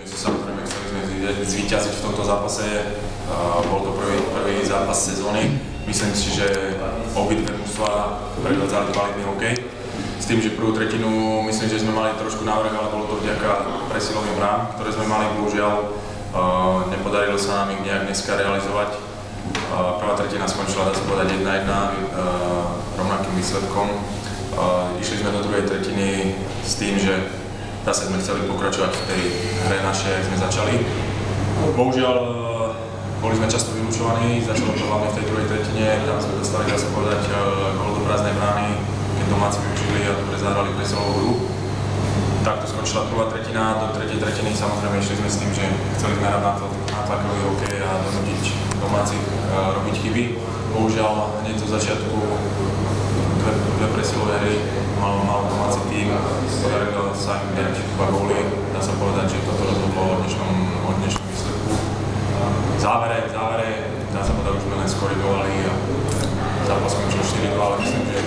Samozrejme, chceli sme zvíťaziť v tomto zápase. Bol to prvý zápas sezóny. Myslím si, že obidve mužstvá predvádzali kvalitný hokej. S tým, že prvú tretinu myslím, že sme mali trošku návrh, ale bolo to vďaka presilovým hrám, ktoré sme mali. Bohužiaľ, nepodarilo sa nám ich nejak dneska realizovať. Prvá tretina skončila, dá sa povedať, 1-1 rovnakým výsledkom. Išli sme do druhej tretiny s tým, že zase sme chceli pokračovať v tej hre našej, jak sme začali. Bohužiaľ, boli sme často vylúčovaní, začalo to hlavne v tej druhej tretine, tam sme dostali, dá sa povedať, gól do prázdnej brány, keď domáci využili a dobre zahrali presilovú hru. Takto skončila prvá tretina, do tretej tretiny samozrejme išli sme s tým, že chceli sme hrať nátlakový hokej a donútiť domácich robiť chyby. Bohužiaľ, hneď zo začiatku dve presilové hry mal domáci tým, podarilo sa im dať 2 góly. Dá sa povedať, že toto rozhodlo o dnešnom výsledku. V závere, dá sa povedať, už sme len skorigovali a zápas skončil 4-2, ale myslím, že